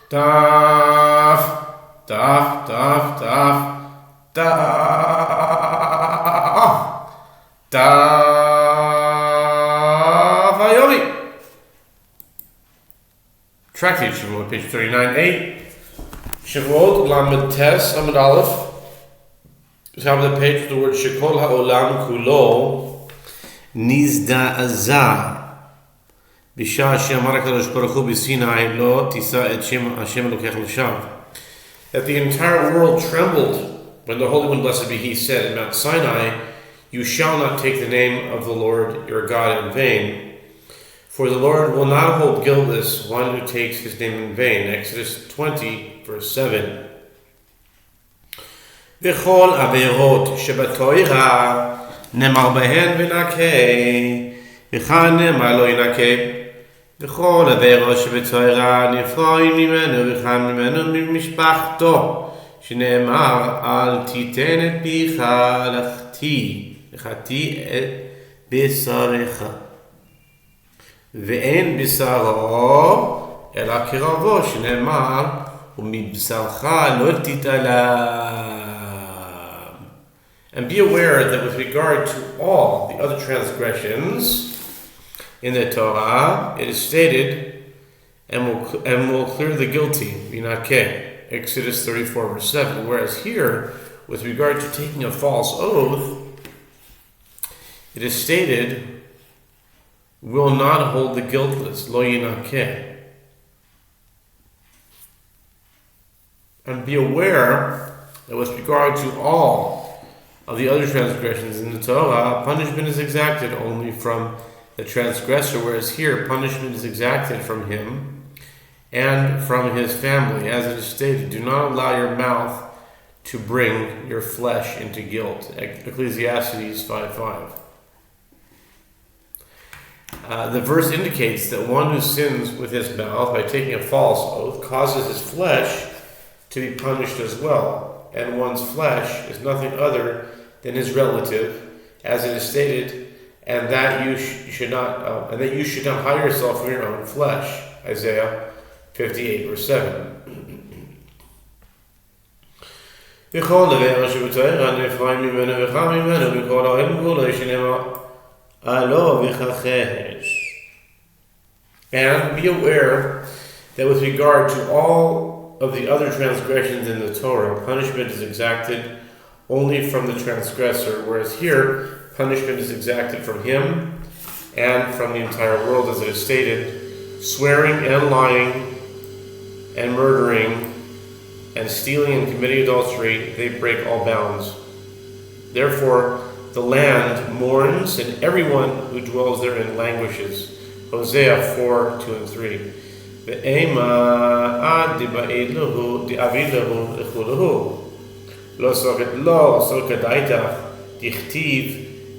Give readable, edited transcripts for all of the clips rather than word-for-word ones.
Daf Yomi. Tractate Shevuos, page 39a. Shevuot Lamed Tes Amud Aleph. Top of the page with the word Shekol Ha'olam Kulo Nizda'azah. Bisha Hashem HaKadosh Baruch Hu B'Sinai Lo Tisa Et Shem Hashem Elokech L'Shav. That the entire world trembled when the Holy One, blessed be He, said in Mount Sinai, "You shall not take the name of the Lord your God in vain, for the Lord will not hold guiltless one who takes His name in vain." Exodus 20, verse 7. V'chol averot shebatoira nemar behen v'nakeh v'chan nemar lo yinakeh. V'chol averot shebatoira nifroim mimenu v'chan mimenu mimishpachto שנאמר אל תיתן את פיך לחטיא את בשרך ואין בשרו אלא קרבו שנאמר ומבשרך לא תתעלם. And be aware that with regard to all the other transgressions in the Torah, it is stated, and will clear the guilty, Vinakeh. Exodus 34, verse 7. Whereas here, with regard to taking a false oath, it is stated, will not hold the guiltless, lo yinakeh. And be aware that with regard to all of the other transgressions in the Torah, punishment is exacted only from the transgressor, whereas here, punishment is exacted from him and from his family, as it is stated, do not allow your mouth to bring your flesh into guilt. Ecclesiastes 5:5. The verse indicates that one who sins with his mouth by taking a false oath causes his flesh to be punished as well, and one's flesh is nothing other than his relative, as it is stated, and that you should not hide yourself from your own flesh. Isaiah 58, verse 7. And be aware that with regard to all of the other transgressions in the Torah, punishment is exacted only from the transgressor, whereas here, punishment is exacted from him and from the entire world, as it is stated, swearing and lying and murdering and stealing and committing adultery, they break all bounds. Therefore, the land mourns, and everyone who dwells therein languishes. Hosea 4, 2 and 3. Ve'ema ad diba'id di'avid lahu lechulahu. Lo sokadaita dichtiv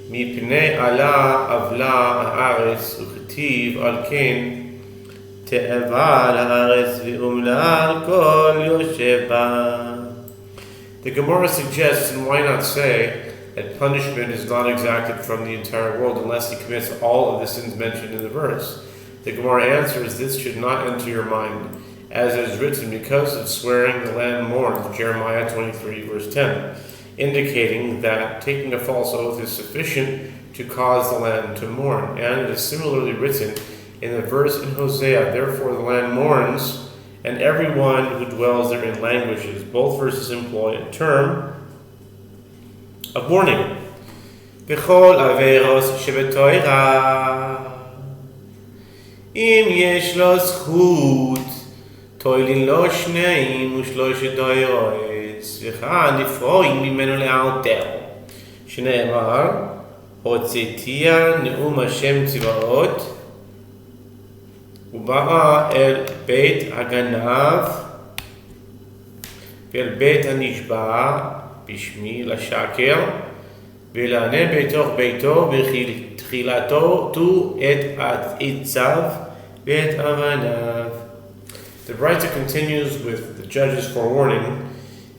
mipnei ala avla haaretz uchtiv al ken the Gemara suggests, and why not say, that punishment is not exacted from the entire world unless he commits all of the sins mentioned in the verse. The Gemara answers, this should not enter your mind, as it is written, because of swearing the land mourns, Jeremiah 23, verse 10, indicating that taking a false oath is sufficient to cause the land to mourn. And it is similarly written in the verse in Hosea, therefore the land mourns, and everyone who dwells therein languishes. Both verses employ a term of mourning. B'chol averos shebetoira im yesh lo zchut toilin lo shneim u'shloshet doirois v'chan nifroim mimenu le'alter shne'emar hotzetia ne'um Hashem tziva'ot ובאה אל בית הגנב ואל בית הנשבע בשמי לשקר ולענן בתוך ביתו בתחילתו תו את עציו ואת אבניו. The writer continues with the judge's forewarning,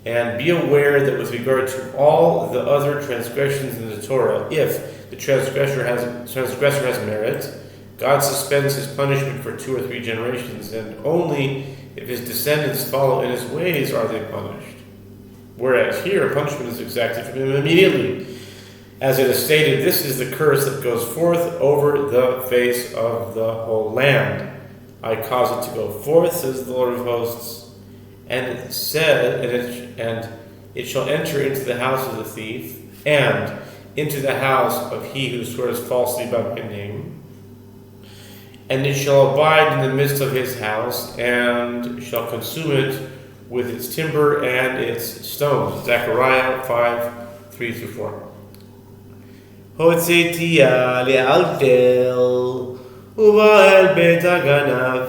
and be aware that with regard to all the other transgressions in the Torah, if the transgressor has merit, God suspends his punishment for 2 or 3 generations, and only if his descendants follow in his ways, are they punished? Whereas here, punishment is exacted from him immediately. As it is stated, this is the curse that goes forth over the face of the whole land. I cause it to go forth, says the Lord of hosts, and it said, and it shall enter into the house of the thief, and into the house of he who swears falsely by my name. And it shall abide in the midst of his house, and shall consume it with its timber and its stones. Zechariah 5:3-4. Hotzetia le'altel ובאל בית הגנב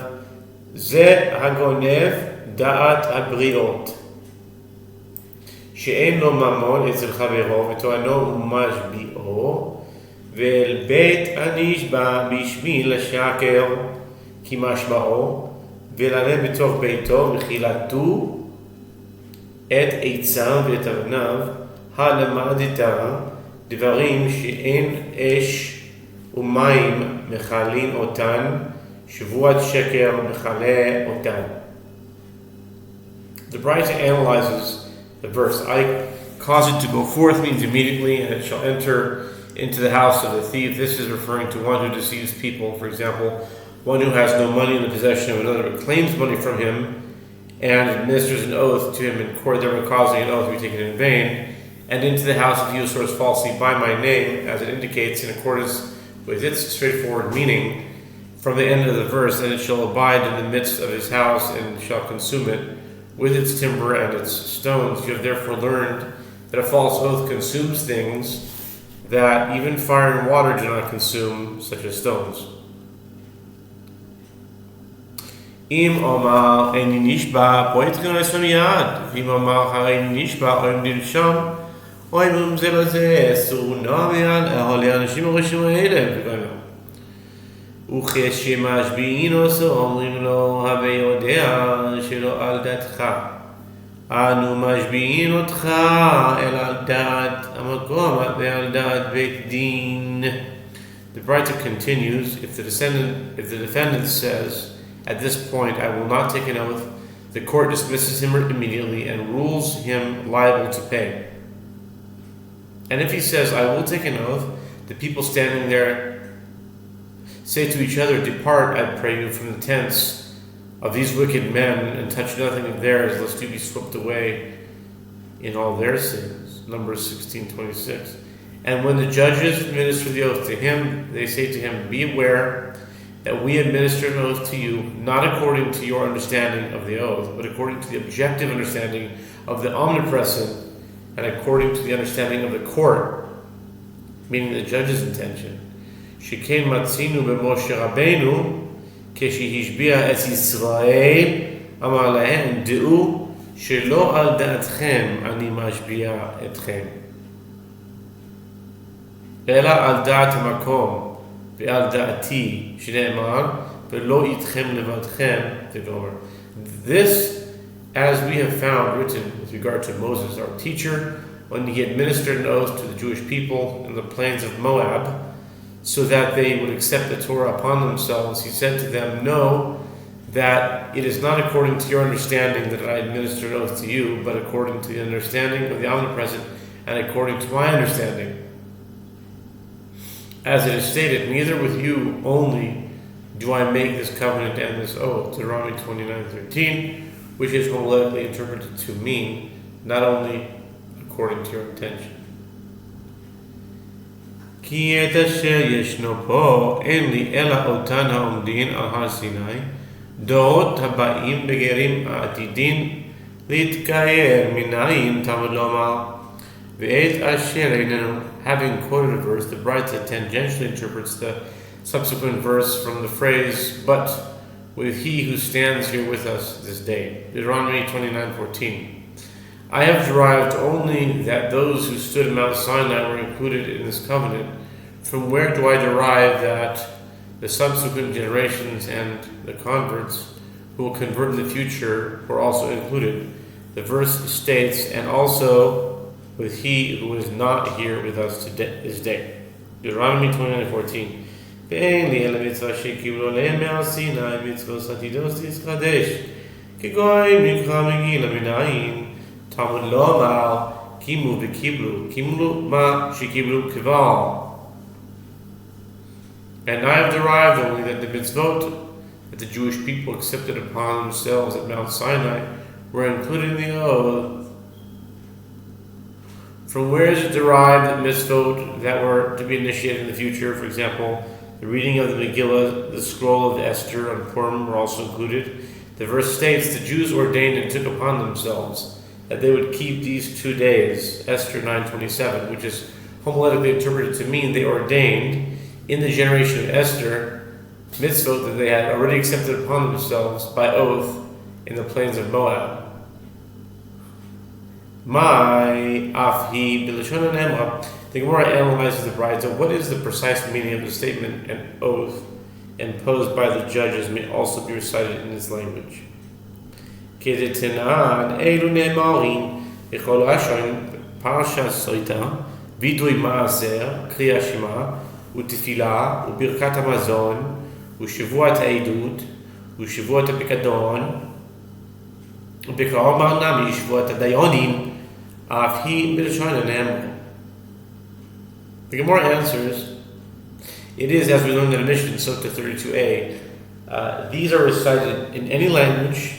זה הגונב דעת הבריאות שאין לו ממון אצל חברו וטוענו ומשביעו ואל בית הנשבע בשמי לשקר כמשמעו ולעלה בתוך ביתו וכילתו את עצם ואת אבניו הלמדתה דברים שאין אש ומים מכלין אותן שבועת שקר מכלה אותן. The Brisa analyzes the verse. I cause it to go forth means immediately, and it shall enter into the house of the thief. This is referring to one who deceives people. For example, one who has no money in the possession of another but claims money from him and administers an oath to him in court, thereby causing an oath to be taken in vain. And into the house of he who swears falsely by my name, as it indicates in accordance with its straightforward meaning from the end of the verse, and it shall abide in the midst of his house and shall consume it with its timber and its stones. You have therefore learned that a false oath consumes things that even fire and water do not consume, such as stones. Im omar eini nishba poetkin es miyad, v'im omar hareini nishba oim sham, oim ze leze su namian eholi anashim orishim eilem v'gano. וכשמשביעין עושו אומרים לו הווה יודע שלא על דעתך אנו משביעין אותך אל על דעת המקום ועל דעת בית דין. The Brisa continues, if the defendant says at this point I will not take an oath, the court dismisses him immediately and rules him liable to pay. And if he says I will take an oath, the people standing there say to each other, depart, I pray you, from the tents of these wicked men, and touch nothing of theirs, lest you be swept away in all their sins. Numbers 16:26. And when the judges administer the oath to him, they say to him, be aware that we administer an oath to you, not according to your understanding of the oath, but according to the objective understanding of the omnipresent, and according to the understanding of the court, meaning the judge's intention. שכן מצינו במשה רבנו כשהשביע את ישראל אמר להם דעו שלא על דעתכם אני משביע אתכם אלא על דעת המקום ועל דעתי שנאמר ולא איתכם לבדכם תגמר. This, as we have found written with regard to Moses, our teacher, when he administered an oath to the Jewish people in the plains of Moab, so that they would accept the Torah upon themselves, he said to them, know that it is not according to your understanding that I administer an oath to you, but according to the understanding of the Omnipresent and according to my understanding. As it is stated, neither with you only do I make this covenant and this oath, Deuteronomy 29:13, which is homiletically interpreted to mean not only according to your intention. כי את אשר ישנו פה אין לי אלא אותן העומדין על הר סיני, דורות הבאים בגרים העתידין להתגייר מנין תלמוד לומר, ואת אשר איננו. Having quoted a verse, the Brisa tangentially interprets the subsequent verse from the phrase, but with he who stands here with us this day. Deuteronomy 29:14. I have derived only that those who stood in Mount Sinai were included in this covenant. From where do I derive that the subsequent generations and the converts who will convert in the future were also included? The verse states, and also with he who is not here with us this day. Deuteronomy 29:14. ואין לי אלא מצווה שקיבלו להם מעל סיני מצוות עתידות להתחדש כגוי מקרא מגילה מנין, תלמוד לא אמר, קימו וקיבלו, קיבלו מה שקיבלו כבר. And I have derived only that the mitzvot that the Jewish people accepted upon themselves at Mount Sinai were included in the oath. From where is it derived that mitzvot that were to be initiated in the future, for example, the reading of the Megillah, the scroll of Esther, and Purim were also included? The verse states, the Jews ordained and took upon themselves that they would keep these 2 days, Esther 9:27, which is homiletically interpreted to mean they ordained in the generation of Esther mitzvot that they had already accepted upon themselves by oath in the plains of Moab. The Gemara analyzes the bride. So what is the precise meaning of the statement and oath imposed by the judges may also be recited in this language. Kedetanan elu ne'emarin b'chol Hashem parashat soita vidui maaser kriya shema ותפילה, וברכת המזון, ושבועת העדות, ושבועת הפיקדון, ובקרוב נמי שבועת הדיונים, אף היא בלשון הנאמר. The Gemara answers, it is as we learned in the Mishnah in Sota 32a, these are recited in any language,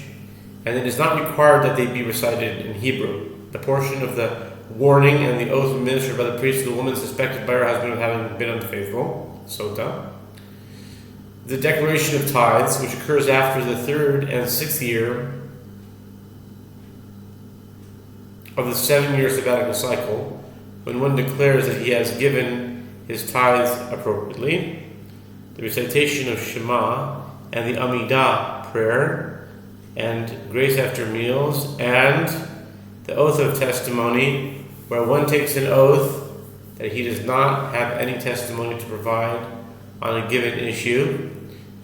and it is not required that they be recited in Hebrew. The portion of the warning and the oath administered by the priest to the woman suspected by her husband of having been unfaithful, Sota. The declaration of tithes, which occurs after the 3rd and 6th year of the 7-year sabbatical cycle, when one declares that he has given his tithes appropriately. The recitation of Shema and the Amidah prayer and grace after meals, and the oath of testimony, where one takes an oath that he does not have any testimony to provide on a given issue,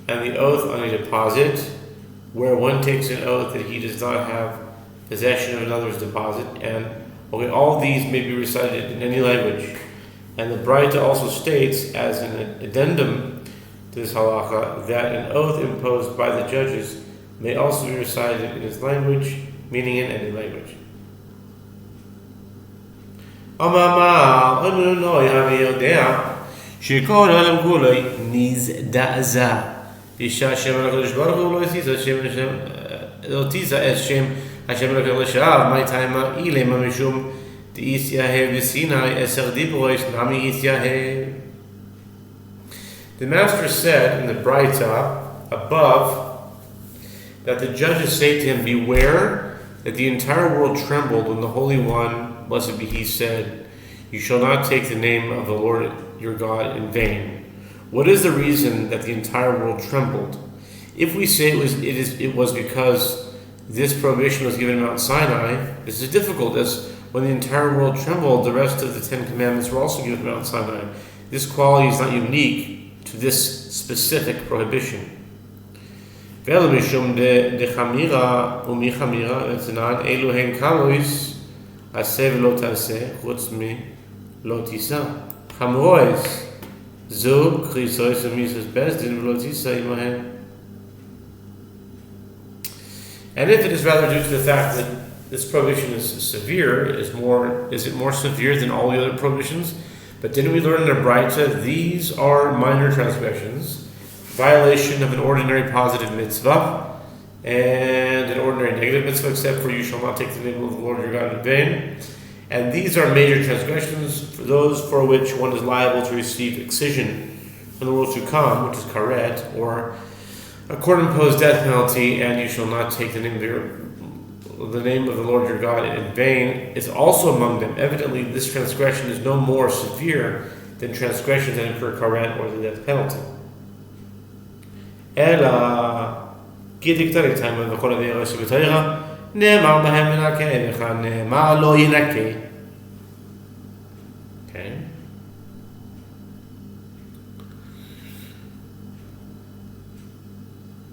and the oath on a deposit, where one takes an oath that he does not have possession of another's deposit, and all these may be recited in any language. And the Braita also states, as an addendum to this halacha, that an oath imposed by the judges may also be recited in his language, meaning in any language. שכל העולם כולו נזדעזע אישה שם הקדוש ברוך הוא לא תישא את שם השם אלוקיו לשווא, מה טעמה אילמה משום דאיסיה בסיני 10 דיברוש נמי איסיה. The master said in the Braita above that the judges say to him, beware that the entire world trembled when the Holy One, blessed be He, said, you shall not take the name of the Lord your God in vain. What is the reason that the entire world trembled? If we say it was because this prohibition was given in Mount Sinai, this is difficult, as when the entire world trembled, the rest of the 10 Commandments were also given in Mount Sinai. This quality is not unique to this specific prohibition. לא תישא. חמורס, זו קריסויס ומיסוס בסדין ולא תישא עמהם. And if it is rather due to the fact that this prohibition is severe, is it more severe than all the other prohibitions? But didn't we learn in the Braita, these are minor transgressions, violation of an ordinary positive mitzvah, and an ordinary negative mitzvah, except for you shall not take the name of the Lord your God in vain. And these are major transgressions, for those for which one is liable to receive excision in the world to come, which is karet, or a court-imposed death penalty, and you shall not take the name of the Lord your God in vain, is also among them. Evidently, this transgression is no more severe than transgressions that incur karet or the death penalty. נאמר בהם מנקה וכאן נאמר לא ינקה. Okay.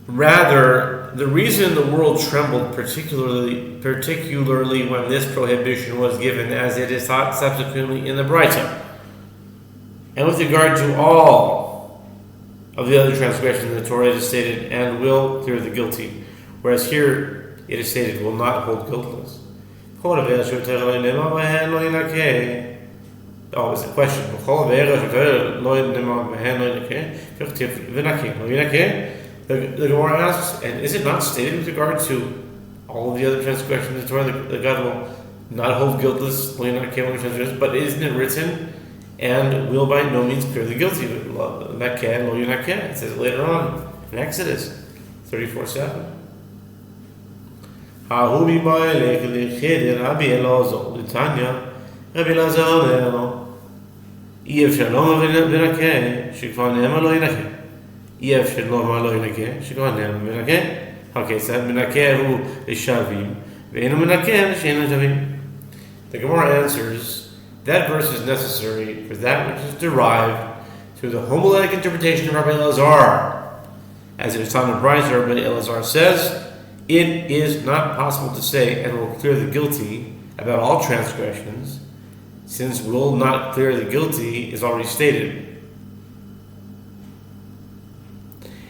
Rather, the reason the world trembled particularly when this prohibition was given, as it is taught subsequently in the Braita, and with regard to all of the other transgressions in the Torah, it is stated, and will clear the guilty. Whereas here, it is stated, will not hold guiltless. Oh, it's a question. The Gemara asks, and is it not stated with regard to all of the other transgressions in the Torah that God will not hold guiltless, but isn't it written, and will by no means clear the guilty? It says it later on in Exodus 34:7. The Gemara answers, that verse is necessary for that which is derived through the homiletic interpretation of Rabbi Elazar. As it is taught in Brisa, Rabbi Elazar says, it is not possible to say, and will clear the guilty about all transgressions, since will not clear the guilty is already stated.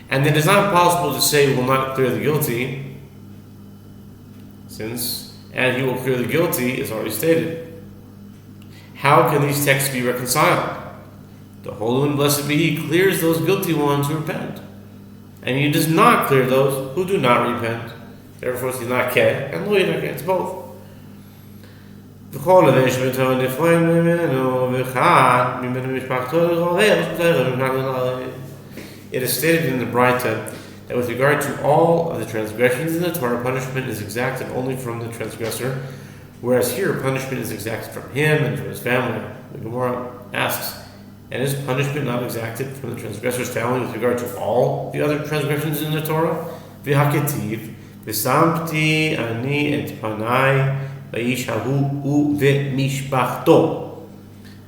And it is not possible to say will not clear the guilty, since and he will clear the guilty is already stated. How can these texts be reconciled? The Holy and Blessed be He clears those guilty ones who repent, and He does not clear those who do not repent. Therefore, it's not ke and lo yinake. It's both. It is stated in the Brita that with regard to all of the transgressions in the Torah, punishment is exacted only from the transgressor, whereas here punishment is exacted from him and from his family. The Gemara asks, and is punishment not exacted from the transgressor's family with regard to all the other transgressions in the Torah? V'haketiv, v'samti ani et panai v'ish hahu u've'mishpachto.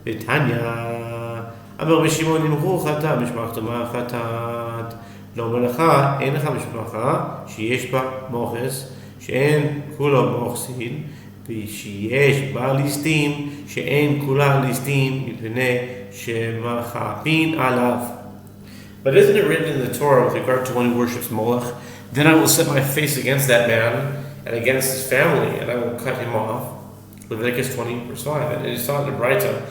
V'tanya אמר בשמעון נמחו חטא משפחתו מה חטאת לא מלאכה אין לך משפחה שיש בה מוחס שאין כולו מוחסין ושיש בה ליסטים שאין כולה ליסטים מפני שמחפין עליו. But isn't it written in the Torah with regard to one who worships Molech, then I will set my face against that man and against his family and I will cut him off? Leviticus 20 verse 5. And it is taught in the Brita,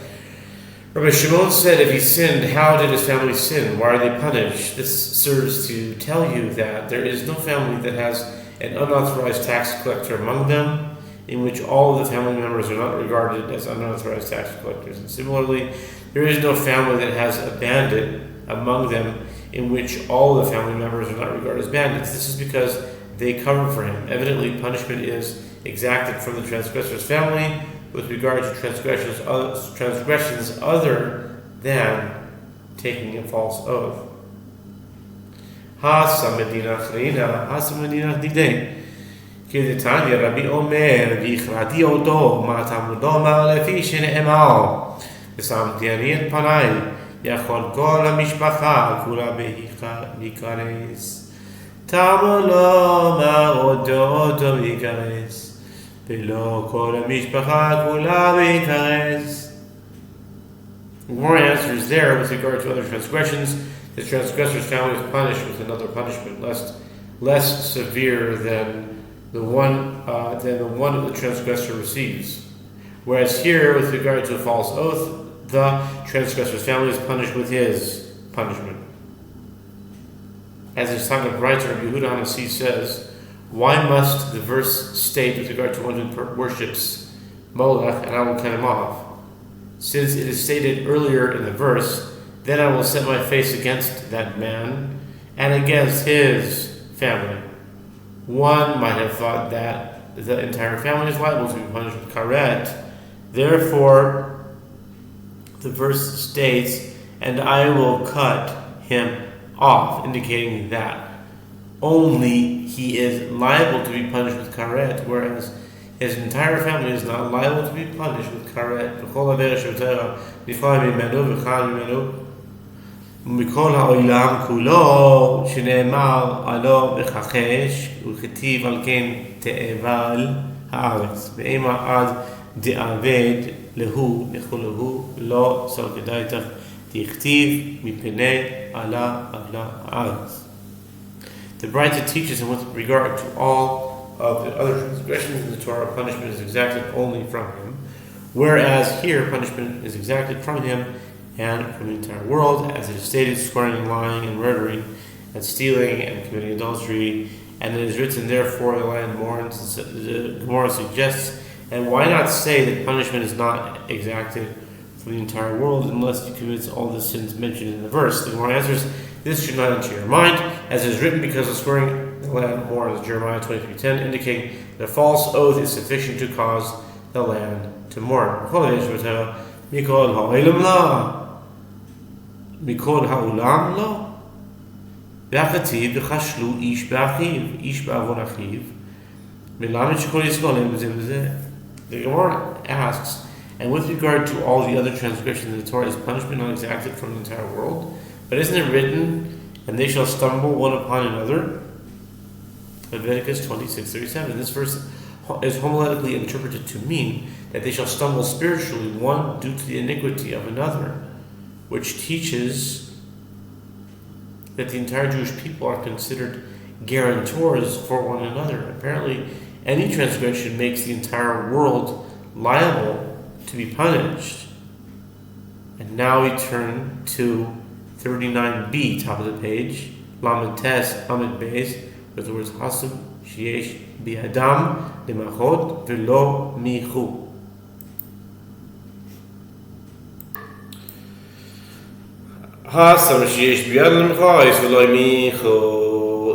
Rabbi Shimon said, if he sinned, how did his family sin? Why are they punished? This serves to tell you that there is no family that has an unauthorized tax collector among them, in which all of the family members are not regarded as unauthorized tax collectors. And similarly, there is no family that has a bandit among them, in which all of the family members are not regarded as bandits. This is because they cover for him. Evidently, punishment is exacted from the transgressor's family with regard to transgressions other than taking a false oath. Hasamedinach reina, hasamedinach didei. Kedetanya Rabbi Omer, vichrati oto, matamudo ma'alefi shene'emar. V'samti ani et panai, yachol kol ha'mishpacha, kula behikares. Tamolo ma'odo oto behikares. Below called a mishpacha kula v'ikares. More answers there with regard to other transgressions. The transgressor's family is punished with another punishment, less severe than the one of the transgressor receives. Whereas here, with regard to a false oath, the transgressor's family is punished with his punishment. As the son of writer Yehuda Hanasi says, why must the verse state with regard to one who worships Molech, and I will cut him off? Since it is stated earlier in the verse, then I will set my face against that man and against his family. One might have thought that the entire family is liable to be punished with karet. Therefore, the verse states, and I will cut him off, indicating that only he is liable to be punished with karet, whereas his entire family is not liable to be punished with karet. ומכל העולם כולו שנאמר עלו וכחש וכתיב על כן תאבל הארץ ואימה עד דאבד להו לכולהו לא סלקדייתך תכתיב מפני עלה עלה הארץ. The Brita teaches him with regard to all of the other transgressions in the Torah, punishment is exacted only from him, whereas here punishment is exacted from him and from the entire world, as it is stated, swearing and lying and murdering and stealing and committing adultery, and it is written, therefore the land mourns. The Gemara suggests, and why not say that punishment is not exacted from the entire world unless he commits all the sins mentioned in the verse? The Gemara answers, this should not enter your mind, as it is written, because of swearing the land mourns, Jeremiah 23:10, indicating that a false oath is sufficient to cause the land to mourn. מכל העולם לא. והכתיב וחשלו איש באחיו, איש בעוון אחיו, מלמד שכל ישראל הם בזה וזה. The Gemara asks, and with regard to all the other transgressions in the Torah, is punishment not exacted from the entire world? But isn't it written, and they shall stumble one upon another? Leviticus 26:37. This verse is homiletically interpreted to mean that they shall stumble spiritually, one due to the iniquity of another, which teaches that the entire Jewish people are considered guarantors for one another. Apparently, any transgression makes the entire world liable to be punished. And now we turn to 39b, top of the page, Lamed Tes, Amid Beis, with the words Hasub, Sheyesh, Bi'adam, Lemachot, Velo, Michu.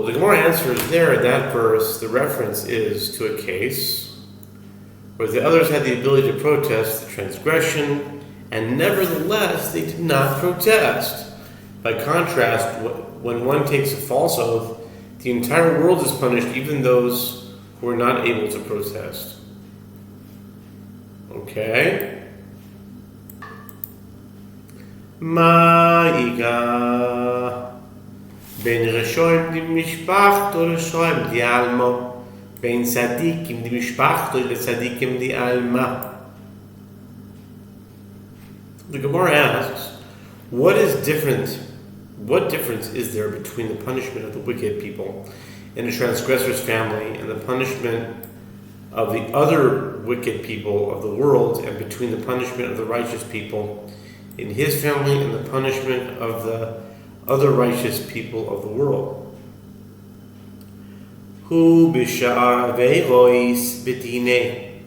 The Gemara answers there in that verse, the reference is to a case where the others had the ability to protest the transgression, and nevertheless they did not protest. By contrast, when one takes a false oath, the entire world is punished, even those who are not able to protest. Okay? Ma'iga ben reshoim di mishpachto reshoim di alma ben tzadikim di mishpachto le tzadikim di alma. The Gemara asks, what difference is there between the punishment of the wicked people in the transgressor's family and the punishment of the other wicked people of the world, and between the punishment of the righteous people in his family and the punishment of the other righteous people of the world? Hu b'sha'ar veirois b'dineh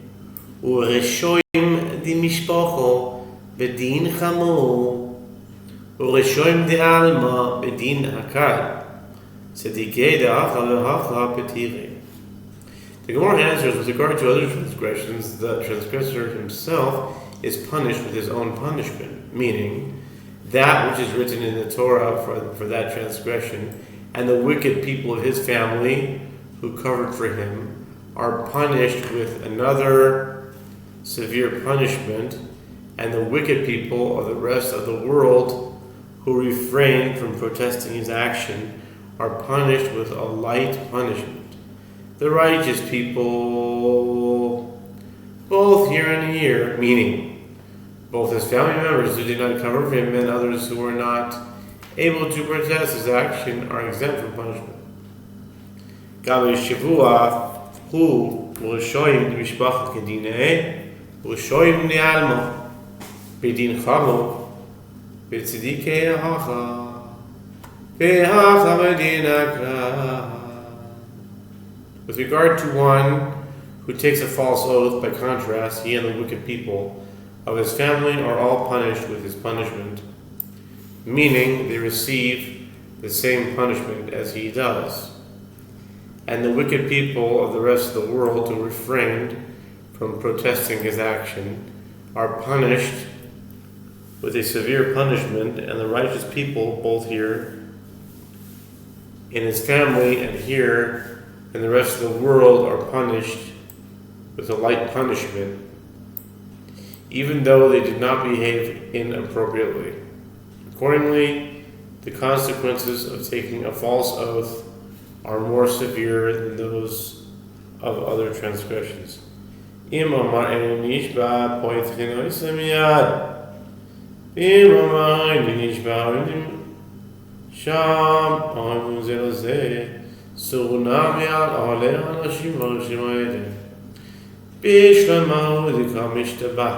u'reshoim di mishpocho b'din chamor u'reshoim di alma b'din hakal tzedikei da'acha le'hacha b'tirei. The Gemara answers, with regard to other transgressions, the transgressor himself is punished with his own punishment, meaning that which is written in the Torah for that transgression, and the wicked people of his family who covered for him are punished with another severe punishment, and the wicked people of the rest of the world who refrain from protesting his action are punished with a light punishment. The righteous people, both here and here, meaning both his family members who did not cover for him and others who were not able to protest his action, are exempt from punishment. Gabe Shevuos, who will show him the mishpachat kedineh, will show him the alma, b'din chamo, b'tzidikei hacha, b'hacha b'din hakra. With regard to one who takes a false oath, by contrast, he and the wicked people of his family are all punished with his punishment, meaning they receive the same punishment as he does. And the wicked people of the rest of the world who refrained from protesting his action are punished with a severe punishment, and the righteous people, both here in his family and here in the rest of the world, are punished with a light punishment, even though they did not behave inappropriately. Accordingly, the consequences of taking a false oath are more severe than those of other transgressions. Im amar eni nishba po'etchin oisem miyad. Im amar eni nishba sham oimu ze lo ze Sunami al-Ole Anashim Oshimoede. Bishlama Udika Mishtaba.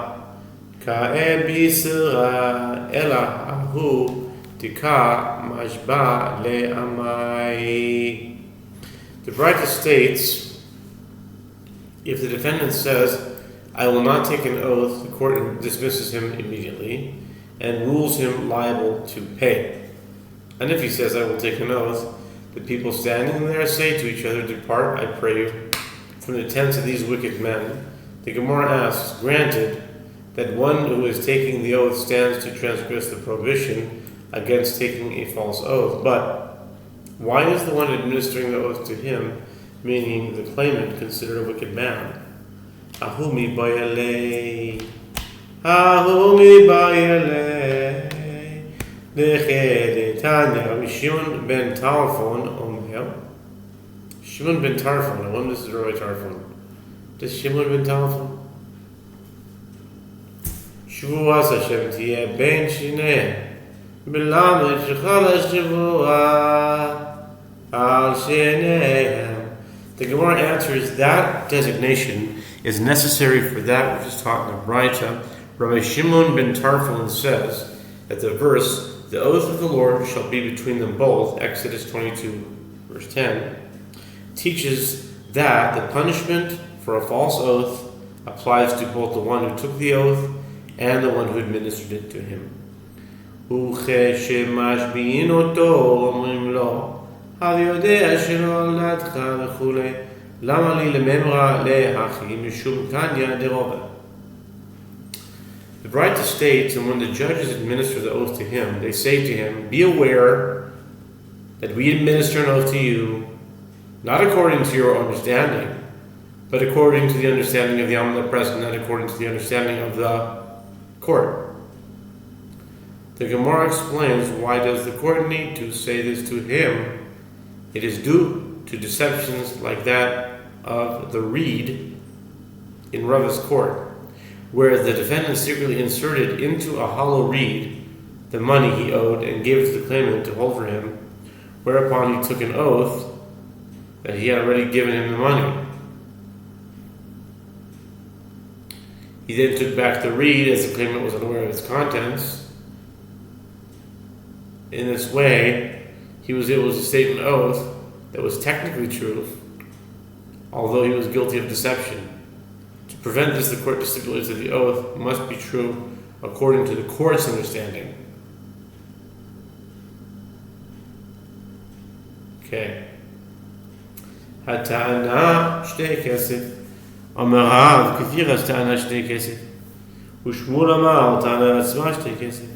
Ka'e Bisra Ela Ahu Dika Mashba Le Amai. The writer states, if the defendant says, I will not take an oath, the court dismisses him immediately and rules him liable to pay. And if he says, I will take an oath, the people standing there say to each other, Depart, I pray you, from the tents of these wicked men. The Gemara asks, granted that one who is taking the oath stands to transgress the prohibition against taking a false oath, but why is the one administering the oath to him, meaning the claimant, considered a wicked man? Ahumi bayale, Ahumi bayale, Nechede Tanya, Shimon ben Tarfon, Omer. Shimon ben Tarfon, I wonder if this is Rabbi Tarfon. Does Shimon ben Tarfon? Shevuos Hashem tiyeh ben shineh, Belamed Chadash Shevuos. The Gemara answers that designation is necessary for that which is taught in the Braita. Rabbi Shimon ben Tarfon says that the verse, the oath of the Lord shall be between them both, Exodus 22, verse 10, teaches that the punishment for a false oath applies to both the one who took the oath and the one who administered it to him. The Braita states, and when the judges administer the oath to him, they say to him, be aware that we administer an oath to you, not according to your understanding, but according to the understanding of the omnipresent and according to the understanding of the court. The Gemara explains, why does the court need to say this to him? It is due to deceptions like that of the reed in Rava's court, where the defendant secretly inserted into a hollow reed the money he owed and gave it to the claimant to hold for him, whereupon he took an oath that he had already given him the money. He then took back the reed as the claimant was unaware of its contents. In this way, he was able to state an oath that was technically true, although he was guilty of deception. To prevent this, the court stipulates that the oath must be true according to the court's understanding. Okay. Hatana shtei kesef. Amar Rav, kefir hatana shtei kesef. Ushmul amar hatana atzma shtei kesef.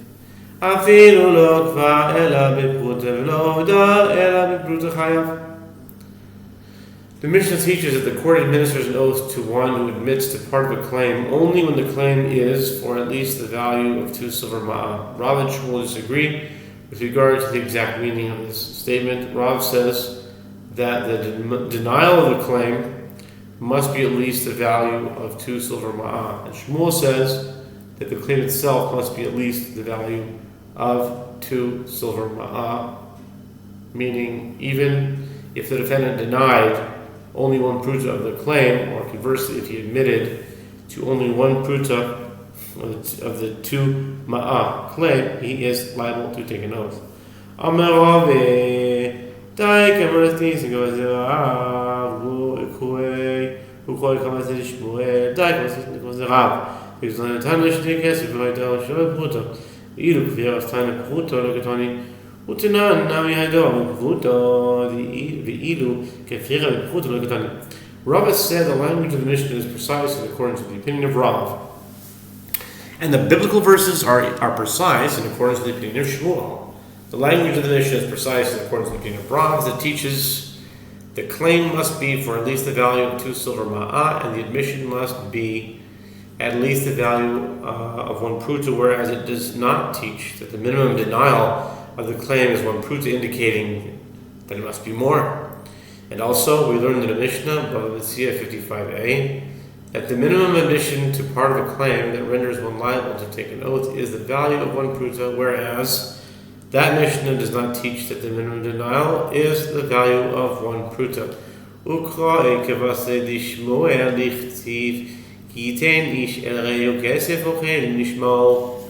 Afilu lo kvar ela bepruta v'lo hodar ela bepruta chayav. The Mishnah teaches that the court administers an oath to one who admits to part of a claim only when the claim is for at least the value of 2 silver ma'ah. Rav and Shmuel disagree with regard to the exact meaning of this statement. Rav says that the denial of the claim must be at least the value of 2 silver ma'ah. And Shmuel says that the claim itself must be at least the value of 2 silver ma'ah, meaning even if the defendant denied only 1 pruta of the claim, or conversely, if he admitted to only 1 pruta of the 2 ma'ah claim, he is liable to take an oath. Rava said the language of the Mishnah is precise in accordance with the opinion of Rav, and the biblical verses are precise in accordance with the opinion of Shmuel. The language of the Mishnah is precise in accordance with the opinion of Rav, that teaches the claim must be for at least the value of 2 silver ma'ah, and the admission must be at least the value of 1 pruta, whereas it does not teach that the minimum denial of the claim is 1 pruta, indicating that it must be more. And also, we learned in the Mishnah, Bava Metzia 55a, that the minimum admission to part of a claim that renders one liable to take an oath is the value of 1 pruta, whereas That Mishnah does not teach that the minimum denial is the value of 1 pruta. Ukra ekavase dishmoel lichtiv kiten ish el reyo kesef ochel nishmo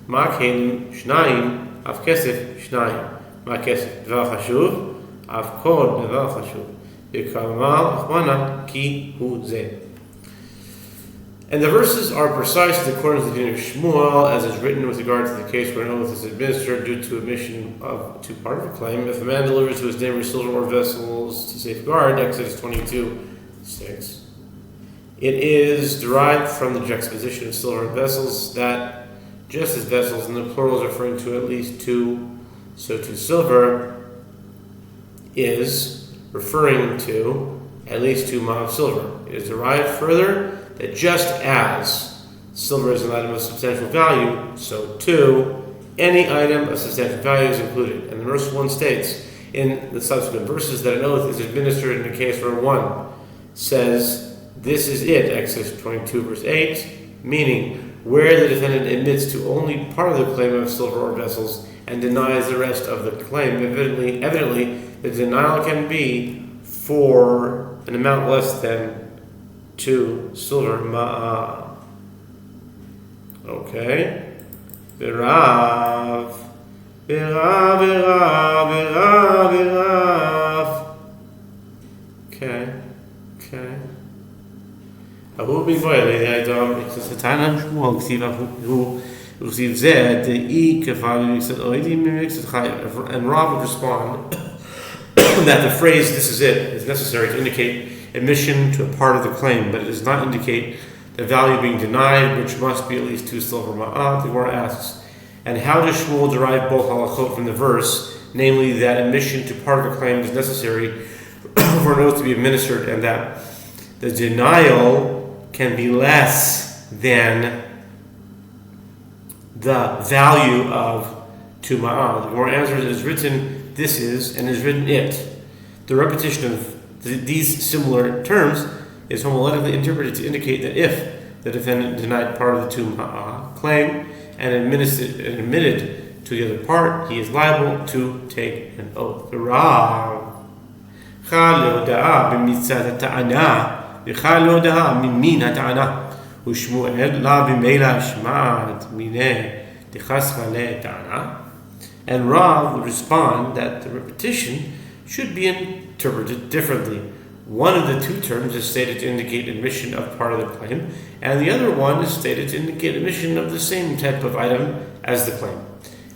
ma kelim shnayim av kesef shnayim ma kesef dvar chashuv av kol dvar chashuv v'kamal achmana ki hu zeh. And the verses are precise in accordance with the Din of Shmuel, as is written with regard to the case where an oath is administered due to omission to part of a claim. If a man delivers to his neighbor silver or vessels to safeguard, Exodus 22:6, it is derived from the juxtaposition of silver and vessels that, just as vessels in the plural is referring to at least 2, so to silver is referring to at least 2 ma of silver. It is derived further that just as silver is an item of substantial value, so too any item of substantial value is included. And the verse 1 states in the subsequent verses that an oath is administered in a case where 1 says, "This is it," Exodus 22 verse 8, meaning where the defendant admits to only part of the claim of silver or vessels and denies the rest of the claim. Evidently, the denial can be for an amount less than 2 silver ma'ah. Okay. V'rav. Okay. Ahu b'goy le'adam. So Tana Shmuel k'siv zeh de'i kefal mixed oidim mixed chayiv. And Rav would respond that the phrase "this is it" is necessary to indicate admission to a part of the claim, but it does not indicate the value being denied, which must be at least 2 silver ma'ah. The Gemara asks, and how does Shmuel derive both halachot from the verse, namely that admission to part of a claim is necessary for an oath to be administered, and that the denial can be less than the value of 2 ma'ah? The Gemara answers, it is written "this is" and it is written "it." The repetition of these similar terms is homiletically interpreted to indicate that if the defendant denied part of the 2 ma'ah claim and admitted to the other part, he is liable to take an oath. And Rav would respond that the repetition should be interpreted differently. One of the 2 terms is stated to indicate admission of part of the claim, and the other one is stated to indicate admission of the same type of item as the claim.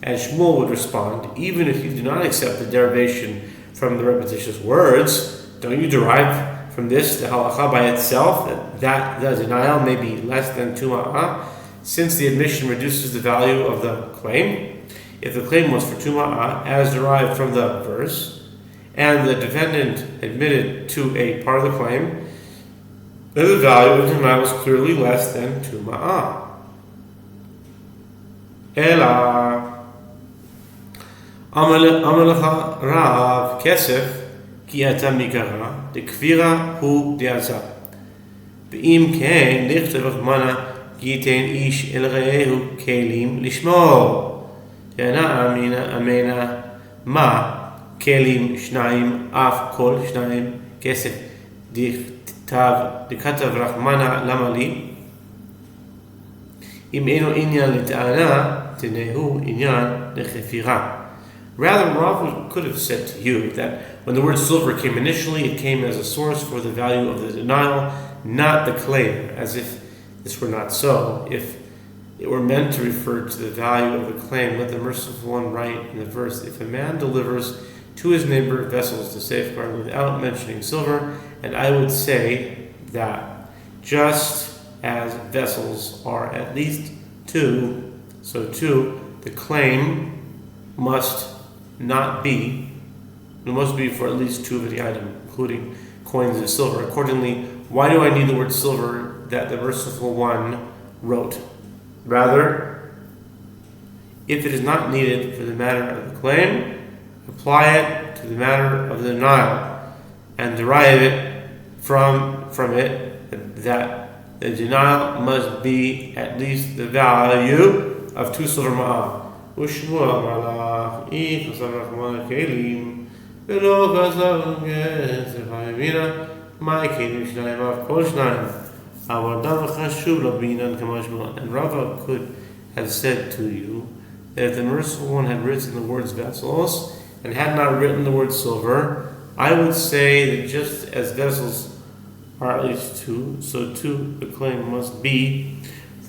And Shmuel would respond, even if you do not accept the derivation from the repetitious words, don't you derive from this the halacha by itself that the denial may be less than 2 ma'ah, since the admission reduces the value of the claim? If the claim was for 2 ma'ah, as derived from the verse, and the defendant admitted to a part of the claim, then the value of the denial was clearly less than 2 ma'ah. Ela Amalecha Rav Kesef Ki ata mikara dekvira hu de'asa Be'im kein lichtevach mana gitein ish el re'ehu kelim lishmo Yana amena ma kelim shnayim af kol shnayim kesef dikatav rachmana lamali im eno inyan lit'ana tenehu inyan lechefira. Rather, Rav could have said to you that when the word silver came initially, it came as a source for the value of the denial, not the claim, as if this were not so. If it were meant to refer to the value of the claim, let the merciful one write in the verse, if a man delivers to his neighbor vessels to safeguard without mentioning silver, and I would say that just as vessels are at least 2, so too the claim must be for at least 2 of the item, including coins of silver. Accordingly, why do I need the word silver that the merciful one wrote? Rather, if it is not needed for the matter of the claim, apply it to the matter of the denial, and derive it from it that the denial must be at least the value of 2 silver ma'ah. ושמואל אמר לך, אי חסר רחמן הכלים, ולא חסר כסף הימינה, מה הכלים שלהם אף כל שניים. אבל אדם חשוב לו בעניין כמשמע. And Rava could have said to you that if the merciful one had written the words vessels and had not written the word silver, I would say that just as vessels are at least two, so too the claim must be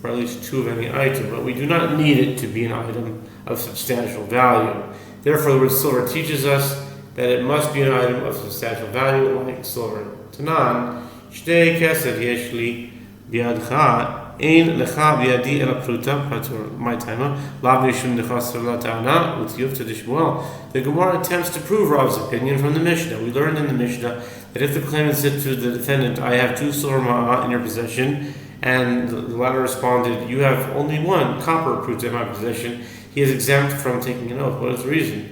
for at least two of any item, but we do not need it to be an item of substantial value. Therefore, the word silver teaches us that it must be an item of substantial value, like silver. Tanan, shtei kesed yesh li biadcha, ein lecha biadi el pruta patur. My timer, lav mishum nechasar la ta'ana u'tiyufta d'shmuel. The Gemara attempts to prove Rav's opinion from the Mishnah. We learned in the Mishnah that if the claimant said to the defendant, I have two silver ma'ah in your possession, and the latter responded, you have only one copper pruta in my possession, he is exempt from taking an oath. What is the reason?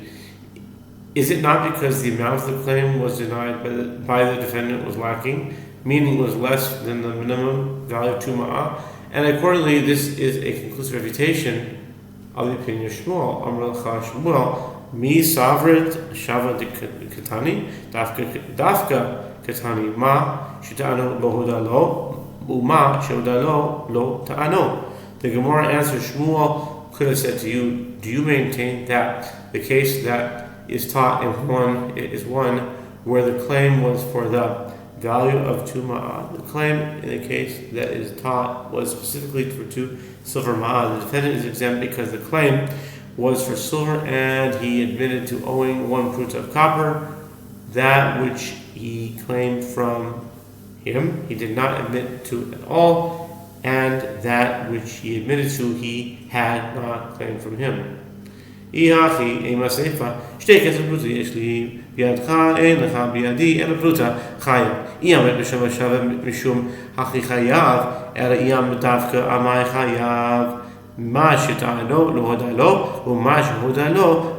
Is it not because the amount of the claim was denied by the defendant was lacking, meaning was less than the minimum value of 2 ma'ah? And accordingly, this is a conclusive refutation of the opinion of Shmuel. Amar l'cha Shmuel, mi savrit shava de katani, dafka katani, ma shita'ano lo huda lo, uma shehuda lo ta'ano. The Gemara answers, Shmuel could have said to you, do you maintain that the case that is taught in one where the claim was for the value of 2 ma'ah? The claim in the case that is taught was specifically for 2 silver ma'ah. The defendant is exempt because the claim was for silver and he admitted to owing 1 pruta of copper, that which he claimed from him he did not admit to at all, and that which he admitted to he had not claimed from him. Ihachi ema seifa shtei kesef pruta yesh li biadcha ein lecha biadi ela pruta chayav iyamet b'shem hashava mishum hachi chayav ela iyam dafka amai chayav ma sheta'ano lo hoda lo u'ma shehoda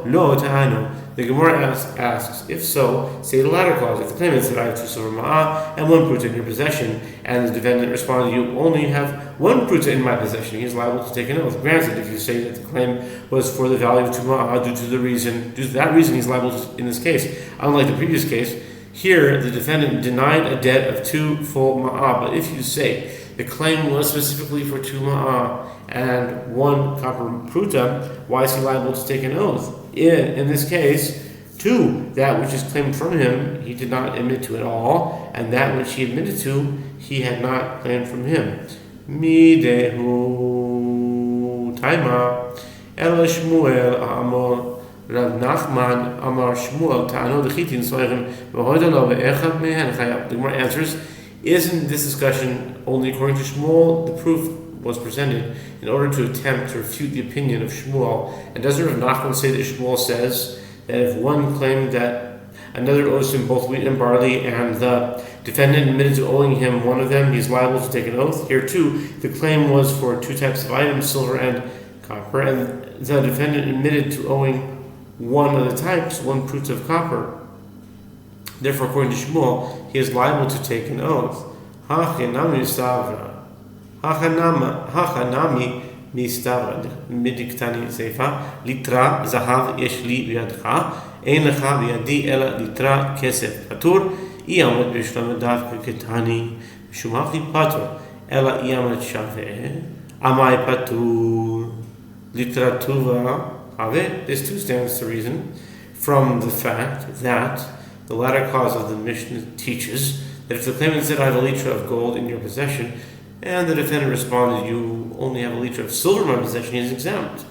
lo ta'ano. The Gemara asks, if so, say the latter clause. If the claimant said, I have 2 silver ma'ah and 1 pruta in your possession, and the defendant responded, you only have 1 pruta in my possession, he is liable to take an oath. Granted, if you say that the claim was for the value of 2 ma'ah due to that reason, he's liable to, in this case. Unlike the previous case, here the defendant denied a debt of 2 full ma'ah. But if you say the claim was specifically for 2 ma'ah and 1 copper pruta, why is he liable to take an oath? In this case, 2, that which is claimed from him, he did not admit to at all, and that which he admitted to, he had not claimed from him. Midehu taima el Shmuel amor Rav Nachman amar Shmuel ta'ano dechitin soirim v'hoda lo ve'echad mehen chayav. The Gemara answers, isn't this discussion only according to Shmuel? The proof was presented in order to attempt to refute the opinion of Shmuel. And doesn't Rav Nachman say that Shmuel says that if one claimed that another owes him both wheat and barley, and the defendant admitted to owing him one of them, he's liable to take an oath? Here too, the claim was for 2 types of items, silver and copper, and the defendant admitted to owing one of the types, 1 pruta of copper. Therefore, according to Shmuel, he is liable to take an oath. Hachanami mistavrad midiktani seifa litra zahav yesh li biadcha ein lecha biadi ela litra kesef patur iyamet b'shlam dafka ketani shumachi patur ela iyamet shaveh amai patur litra tuva have. This too stands to reason from the fact that the latter clause of the Mishnah teaches that if the claimant said, I have a litra of gold in your possession, and the defendant responded, you only have a litra of silver in my possession, he is exempt.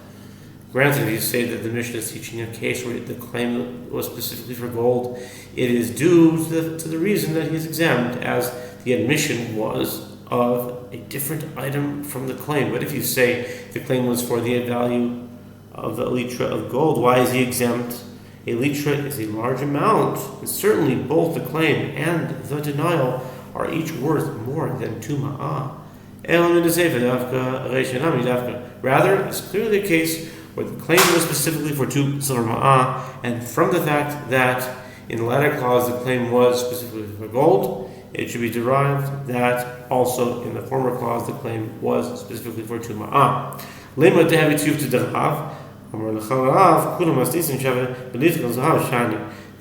Granted, if you say that the Mishnah is teaching a case where the claim was specifically for gold, it is due to the reason that he is exempt, as the admission was of a different item from the claim. But if you say the claim was for the value of a litra of gold, why is he exempt? A litra is a large amount, and certainly both the claim and the denial are each worth more than 2 ma'ah. Rather, it's clearly the case where the claim was specifically for 2 silver ma'ah, and from the fact that in the latter clause the claim was specifically for gold, it should be derived that also in the former clause the claim was specifically for 2 ma'ah.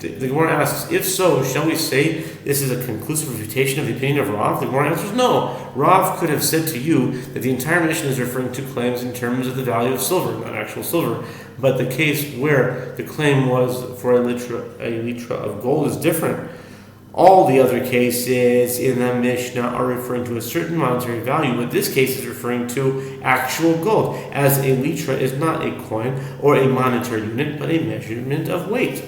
The Gemara asks, if so, shall we say this is a conclusive refutation of the opinion of Rav? The Gemara answers, no. Rav could have said to you that the entire mission is referring to claims in terms of the value of silver, not actual silver. But the case where the claim was for a litra of gold is different. All the other cases in the Mishnah are referring to a certain monetary value, but this case is referring to actual gold, as a litra is not a coin or a monetary unit, but a measurement of weight.